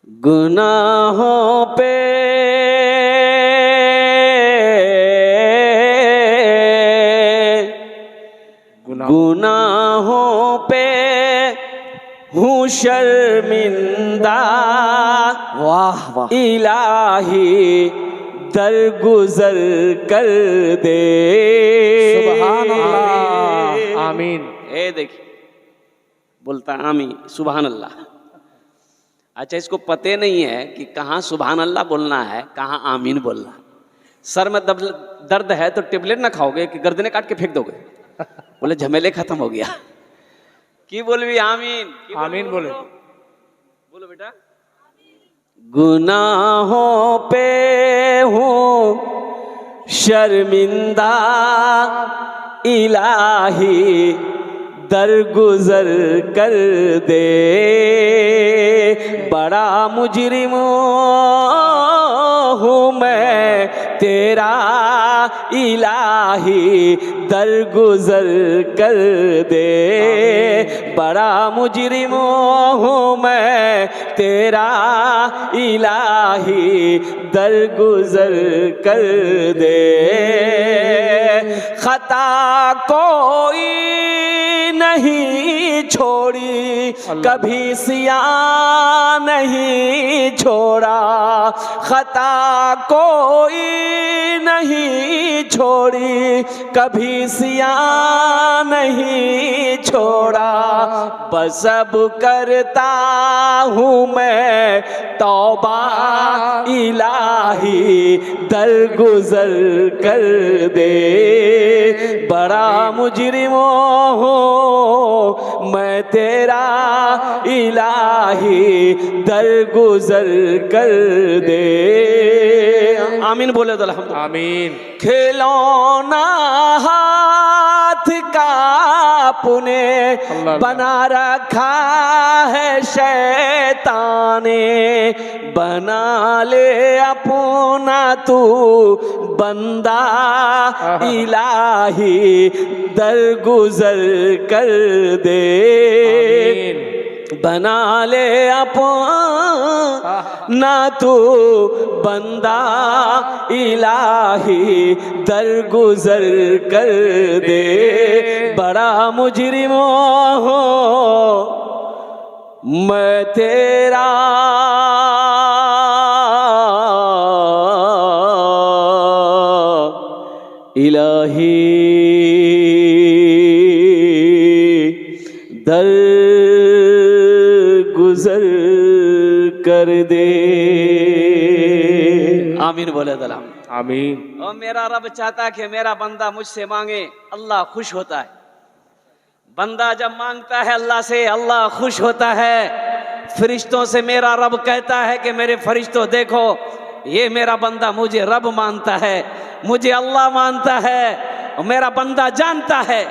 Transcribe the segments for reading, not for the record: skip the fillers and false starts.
गुनाहों पे गुनाहों पे हूँ शर्मिंदा, वाह वाह, इलाही दरगुजर कर दे। सुभान अल्लाह, आमीन। ए देखिए बोलता आमीन, सुभान अल्लाह। अच्छा, इसको पते नहीं है कि कहाँ सुभान अल्लाह बोलना है, कहाँ आमीन बोलना है। सर में दर्द है तो टेबलेट ना खाओगे कि गर्दने काट के फेंक दोगे? बोले झमेले खत्म हो गया। की बोल भी आमीन, आमीन बोले। बोलो बेटा। गुनाहों पे हूँ शर्मिंदा, इलाही दरगुजर कर दे। बड़ा मुजरिम हूँ मैं तेरा, इलाही दरगुजर कर दे। बड़ा मुजरिम हूँ मैं तेरा, इलाही दरगुजर कर दे। खता कोई नहीं छोड़ी, कभी सिया नहीं छोड़ा। खता कोई नहीं छोड़ी, कभी सिया नहीं छोड़ा। बस अब करता हूँ मैं तौबा, इलाही दरगुजर कर दे। बड़ा मुजरिम हूँ मैं तेरा, इलाही दरगुजर कर दे। आमीन बोले तो अल्हम्दुलिल्लाह। आमीन। खिलौना हाथ का अपने बना रखा है शैतान ने। बना ले अपना तू बंदा, इलाही दरगुजर कर दे। बना ले अपना तू बंदा, इलाही दरगुजर कर दे। बड़ा मुजरिम हो मैं तेरा, इलाही दरगुजर कर दे। आमीन बोले दलाम। आमीन। और मेरा रब चाहता है कि मेरा बंदा मुझसे मांगे, अल्लाह खुश होता है। बंदा जब मांगता है अल्लाह से, अल्लाह खुश होता है। फरिश्तों से मेरा रब कहता है कि मेरे फरिश्तों देखो, ये मेरा बंदा मुझे रब मानता है, मुझे अल्लाह मानता है। और मेरा बंदा जानता है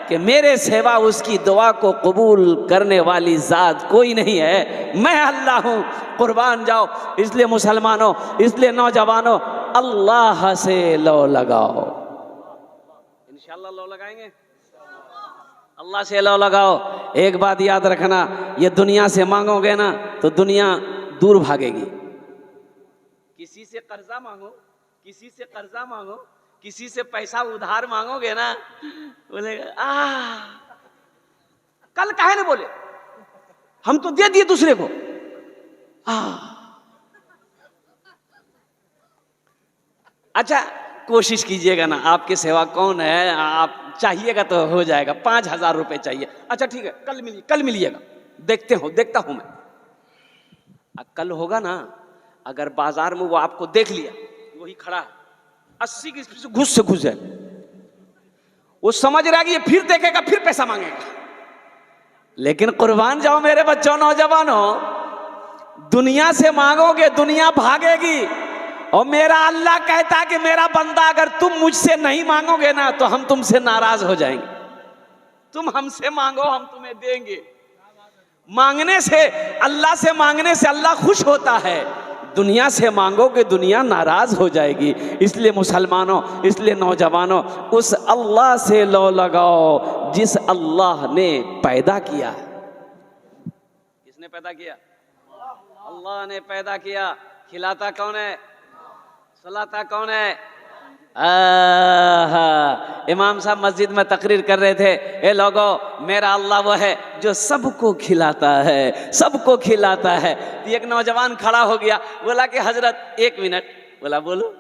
कि मेरे सिवा उसकी दुआ को कबूल करने वाली जात कोई नहीं है, मैं अल्लाह हूँ। कुर्बान जाओ। इसलिए मुसलमानों, इसलिए नौजवानों, अल्लाह से लो लगाओ। इंशाअल्लाह लो लगाएंगे। अल्लाह से लो लगाओ। एक बात याद रखना, ये दुनिया से मांगोगे ना तो दुनिया दूर भागेगी। किसी से कर्जा मांगो, किसी से कर्जा मांगो, किसी से पैसा उधार मांगोगे ना, बोलेगा कल काहे न बोले, हम तो दे दिए दूसरे को। अच्छा, कोशिश कीजिएगा ना, आपके सेवा कौन है, आप चाहिएगा तो हो जाएगा। 5,000 रुपए चाहिए, अच्छा ठीक है, कल मिलिएगा। देखता हूं मैं। कल होगा ना, अगर बाजार में वो आपको देख लिया, वही खड़ा है 80 की स्पीड से घुस जाए, वो समझ रहा है कि ये फिर देखेगा, फिर पैसा मांगेगा। लेकिन कुर्बान जाओ मेरे बच्चों, नौजवानों, दुनिया से मांगोगे दुनिया भागेगी। और मेरा अल्लाह कहता है कि मेरा बंदा, अगर तुम मुझसे नहीं मांगोगे ना तो हम तुमसे नाराज हो जाएंगे। तुम हमसे मांगो, हम तुम्हें देंगे। मांगने से, अल्लाह से मांगने से अल्लाह खुश होता है। दुनिया से मांगोगे दुनिया नाराज हो जाएगी। इसलिए मुसलमानों, इसलिए नौजवानों, उस अल्लाह से लो लगाओ जिस अल्लाह ने पैदा किया है। किसने पैदा किया? अल्लाह अल्लाह ने पैदा किया, खिलाता कौन है, सुलाता कौन है? आहा, इमाम साहब मस्जिद में तकरीर कर रहे थे, ए लोगों, मेरा अल्लाह वो है जो सबको खिलाता है, सबको खिलाता है। तो एक नौजवान खड़ा हो गया, बोला कि हजरत एक मिनट। बोला बोलो।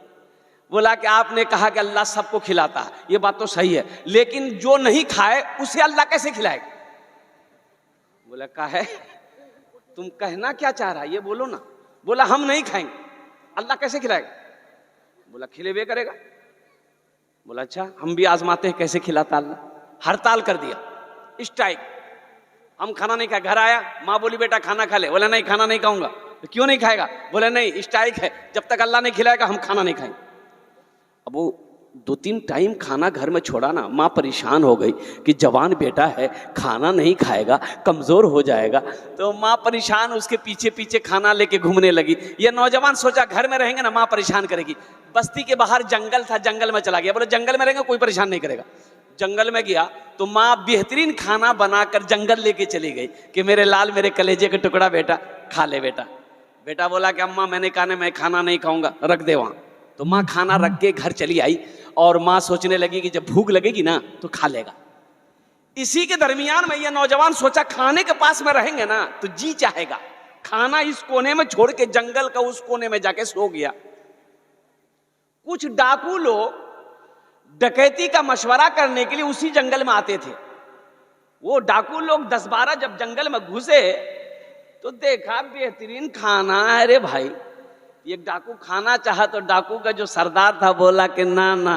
बोला कि आपने कहा कि अल्लाह सबको खिलाता है, ये बात तो सही है, लेकिन जो नहीं खाए उसे अल्लाह कैसे खिलाएगा? बोला क्या है, तुम कहना क्या चाह रहा है ये बोलो ना। बोला हम नहीं खाएंगे, अल्लाह कैसे खिलाएगा? बोला खिलेबे करेगा। बोला अच्छा, हम भी आजमाते हैं कैसे खिलाता अल्लाह। हड़ताल कर दिया, स्ट्राइक, हम खाना नहीं खाए। घर आया, माँ बोली बेटा खाना खा ले। बोला नहीं, खाना नहीं खाऊंगा। तो क्यों नहीं खाएगा? बोला नहीं, स्ट्राइक है, जब तक अल्लाह नहीं खिलाएगा हम खाना नहीं खाएंगे। अब वो 2-3 टाइम खाना घर में छोड़ा ना, माँ परेशान हो गई कि जवान बेटा है, खाना नहीं खाएगा, कमज़ोर हो जाएगा। तो माँ परेशान उसके पीछे पीछे खाना लेके घूमने लगी। ये नौजवान सोचा घर में रहेंगे ना माँ परेशान करेगी। बस्ती के बाहर जंगल था, जंगल में चला गया। बोले जंगल में रहेंगे कोई परेशान नहीं करेगा। जंगल में गया तो माँ बेहतरीन खाना बनाकर जंगल लेके चली गई कि मेरे लाल, मेरे कलेजे का टुकड़ा बेटा, खा ले बेटा। बेटा बोला कि अम्मा मैंने कहा मैं खाना नहीं खाऊंगा, रख दे वहाँ। तो माँ खाना रख के घर चली आई और माँ सोचने लगी कि जब भूख लगेगी ना तो खा लेगा। इसी के दरमियान में यह नौजवान सोचा खाने के पास में रहेंगे ना तो जी चाहेगा। खाना इस कोने में छोड़ के जंगल का उस कोने में जाके सो गया। कुछ डाकू लोग डकैती का मशवरा करने के लिए उसी जंगल में आते थे। वो डाकू लोग 10-12 जब जंगल में घुसे तो देखा बेहतरीन खाना। अरे भाई, एक डाकू खाना चाहा तो डाकू का जो सरदार था बोला कि ना ना,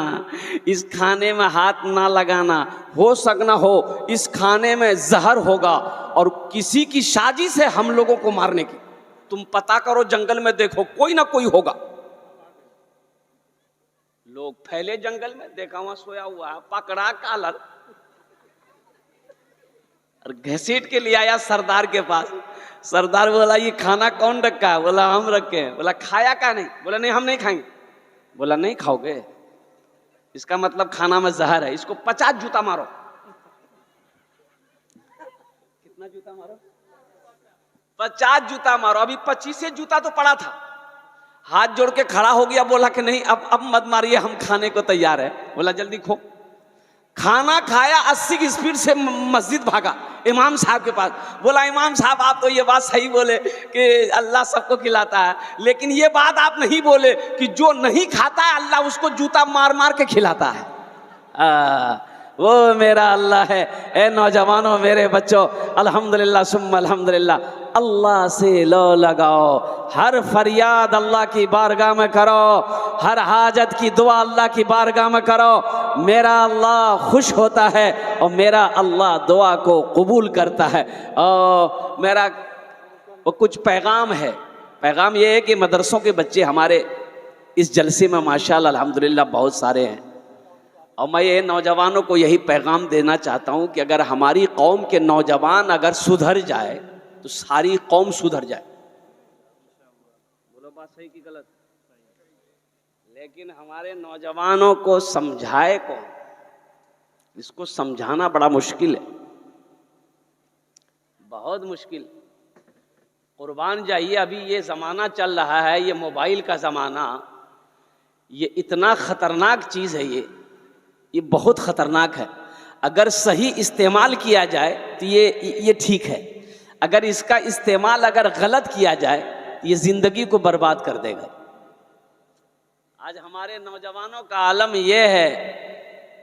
इस खाने में हाथ ना लगाना, हो सकना हो इस खाने में जहर होगा और किसी की साजिश है हम लोगों को मारने की। तुम पता करो, जंगल में देखो कोई ना कोई होगा। लोग फैले जंगल में, देखा वहां सोया हुआ है, पकड़ा कॉलर और घसीट के ले आया सरदार के पास। सरदार बोला ये खाना कौन रखा है? बोला हम रखे हैं। बोला खाया का नहीं? बोला नहीं हम नहीं खाएंगे। बोला नहीं खाओगे, इसका मतलब खाना में जहर है, इसको 50 जूता मारो। कितना जूता मारो? 50 जूता मारो। अभी 25 जूता तो पड़ा था। हाथ जोड़ के खड़ा हो गया, बोला कि नहीं अब मत मारिए, हम खाने को तैयार है। बोला जल्दी खो। खाना खाया, 80 की स्पीड से मस्जिद भागा इमाम साहब के पास। बोला इमाम साहब आप तो ये बात सही बोले कि अल्लाह सबको खिलाता है, लेकिन ये बात आप नहीं बोले कि जो नहीं खाता है अल्लाह उसको जूता मार मार के खिलाता है। वो मेरा अल्लाह है। ए नौजवानों, मेरे बच्चों, अल्हम्दुलिल्लाह सुम्मा अल्हम्दुलिल्लाह, अल्लाह से लो लगाओ। हर फरियाद अल्लाह की बारगाह में करो, हर हाजत की दुआ अल्लाह की बारगाह में करो। मेरा अल्लाह खुश होता है और मेरा अल्लाह दुआ को कबूल करता है। और मेरा वो कुछ पैगाम है। पैगाम ये है कि मदरसों के बच्चे हमारे इस जलसे में माशाअल्लाह अल्हम्दुलिल्लाह बहुत सारे हैं, और मैं ये नौजवानों को यही पैगाम देना चाहता हूँ कि अगर हमारी कौम के नौजवान अगर सुधर जाए तो सारी कौम सुधर जाए। बोलो बात सही कि गलत? लेकिन हमारे नौजवानों को समझाए कौन? इसको समझाना बड़ा मुश्किल है, बहुत मुश्किल। कुर्बान जाइए, अभी ये ज़माना चल रहा है, ये मोबाइल का ज़माना, ये इतना ख़तरनाक चीज़ है, ये बहुत ख़तरनाक है। अगर सही इस्तेमाल किया जाए तो ये ठीक है, अगर इसका इस्तेमाल अगर गलत किया जाए तो ये ज़िंदगी को बर्बाद कर देगा। आज हमारे नौजवानों का आलम यह है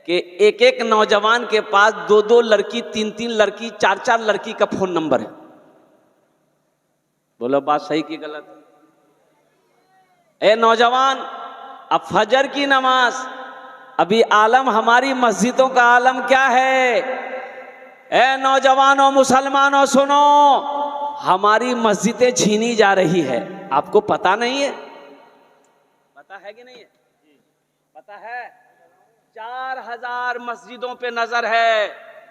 कि एक एक नौजवान के पास 2-2 लड़की, 3-3 लड़की, 4-4 लड़की का फ़ोन नंबर है। बोलो बात सही कि गलत? ए नौजवान, अब फजर की नमाज, अभी आलम हमारी मस्जिदों का आलम क्या है? ए नौजवानों, मुसलमानों सुनो, हमारी मस्जिदें छीनी जा रही है। आपको पता नहीं है? पता है कि नहीं है? पता है? 4000 मस्जिदों पे नजर है,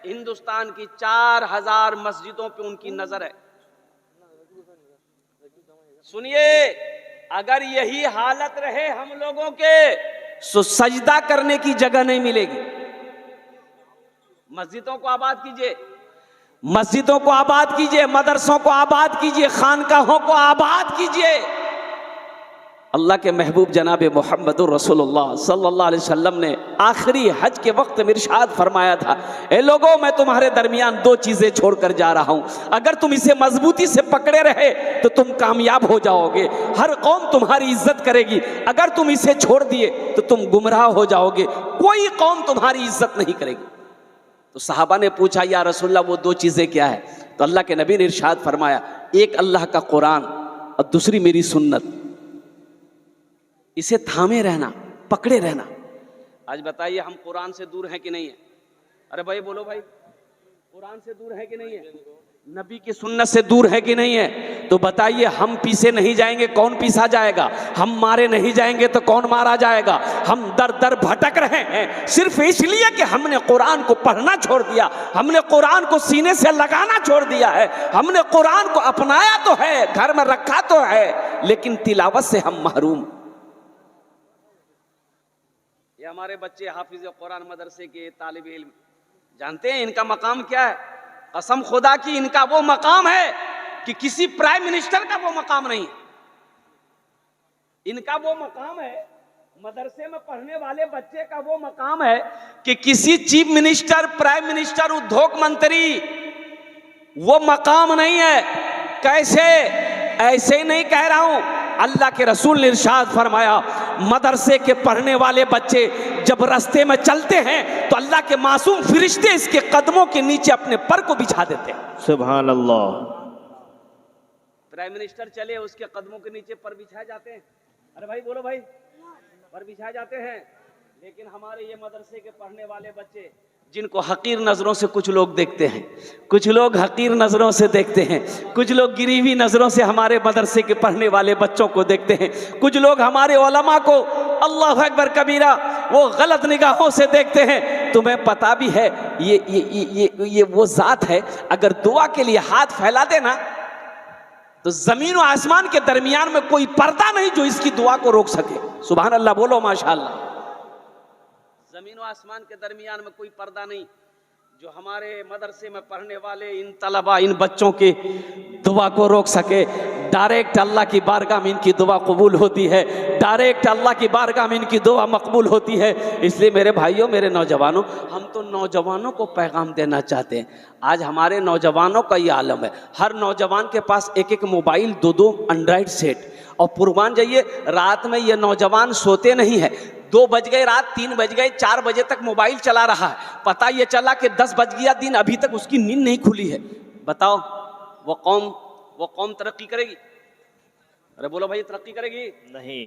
हिंदुस्तान की 4000 मस्जिदों पे उनकी नजर है। सुनिए, अगर यही हालत रहे हम लोगों के तो सजदा करने की जगह नहीं मिलेगी। मस्जिदों को आबाद कीजिए, मस्जिदों को आबाद कीजिए, मदरसों को आबाद कीजिए, खानकाहों को आबाद कीजिए। अल्लाह के महबूब जनाब मोहम्मदुर रसूलुल्लाह सल्लल्लाहु अलैहि वसल्लम ने आखिरी हज के वक्त में इरशाद फरमाया था, ए लोगों, मैं तुम्हारे दरमियान दो चीजें छोड़कर जा रहा हूं, अगर तुम इसे मजबूती से पकड़े रहे तो तुम कामयाब हो जाओगे, हर कौम तुम्हारी इज्जत करेगी। अगर तुम इसे छोड़ दिए तो तुम गुमराह हो जाओगे, कोई कौम तुम्हारी इज्जत नहीं करेगी। तो सहाबा ने पूछा, या रसूलल्लाह वो दो चीजें क्या है? तो अल्लाह के नबी ने इरशाद फरमाया, एक अल्लाह का कुरान और दूसरी मेरी सुन्नत। इसे थामे रहना, पकड़े रहना। आज बताइए, हम कुरान से दूर हैं कि नहीं है? अरे भाई बोलो भाई, कुरान से दूर है कि नहीं है? नबी की सुन्नत से दूर है कि नहीं है? तो बताइए, हम पीछे नहीं जाएंगे, कौन पीछा जाएगा? हम मारे नहीं जाएंगे तो कौन मारा जाएगा? हम दर दर भटक रहे हैं सिर्फ इसलिए कि हमने कुरान को पढ़ना छोड़ दिया, हमने कुरान को सीने से लगाना छोड़ दिया है, हमने कुरान को अपनाया तो है, घर में रखा तो है, लेकिन तिलावत से हम महरूम। ये हमारे बच्चे हाफिज कुरान मदरसे के तालिब इल्म, जानते हैं इनका मकाम क्या है? कसम खुदा की, इनका वो मकाम है कि किसी प्राइम मिनिस्टर का वो मकाम नहीं है। इनका वो मकाम है, मदरसे में पढ़ने वाले बच्चे का वो मकाम है कि किसी चीफ मिनिस्टर, प्राइम मिनिस्टर, उद्योग मंत्री, वो मकाम नहीं है। कैसे? ऐसे ही नहीं कह रहा हूं, अल्लाह के रसूल ने इरशाद फरमाया, मदरसे के पढ़ने वाले बच्चे जब रास्ते में चलते हैं तो अल्लाह के मासूम फरिश्ते इसके कदमों के नीचे अपने पर को बिछा देते हैं। सुभान अल्लाह। प्राइम मिनिस्टर चले, उसके कदमों के नीचे पर बिछाए जाते हैं। अरे भाई बोलो भाई, पर बिछाए जाते हैं। लेकिन हमारे ये मदरसे के पढ़ने वाले बच्चे, जिनको हकीर नजरों से कुछ लोग देखते हैं, कुछ लोग हकीर नजरों से देखते हैं, कुछ लोग गिरी हुई नजरों से हमारे मदरसे के पढ़ने वाले बच्चों को देखते हैं, कुछ लोग हमारे उलमा को अल्लाह अकबर कबीरा वो गलत निगाहों से देखते हैं। तुम्हें पता भी है ये वो जात है, अगर दुआ के लिए हाथ फैला देना तो जमीन और आसमान के दरमियान में कोई पर्दा नहीं जो इसकी दुआ को रोक सके। सुभान अल्लाह बोलो, माशाअल्लाह। जमीन और आसमान के दरमियान में कोई पर्दा नहीं जो हमारे मदरसे में पढ़ने वाले इन तलबा, इन बच्चों की दुआ को रोक सके। डायरेक्ट अल्लाह की बारगाह में इनकी दुआ कबूल होती है, डायरेक्ट अल्लाह की बारगाह में इनकी दुआ मकबूल होती है। इसलिए मेरे भाइयों, मेरे नौजवानों, हम तो नौजवानों को पैगाम देना चाहते हैं। आज हमारे नौजवानों का ये आलम है, हर नौजवान के पास एक एक मोबाइल, दो दो एंड्रॉइड सेट। और पुरबान जाइए, रात में ये नौजवान सोते नहीं है, 2 बज गए रात, 3 बज गए, 4 बजे तक मोबाइल चला रहा है। पता ये चला कि 10 बज गया दिन, अभी तक उसकी नींद नहीं खुली है। बताओ वो कौम तरक्की करेगी? अरे बोलो भाई, तरक्की करेगी? नहीं।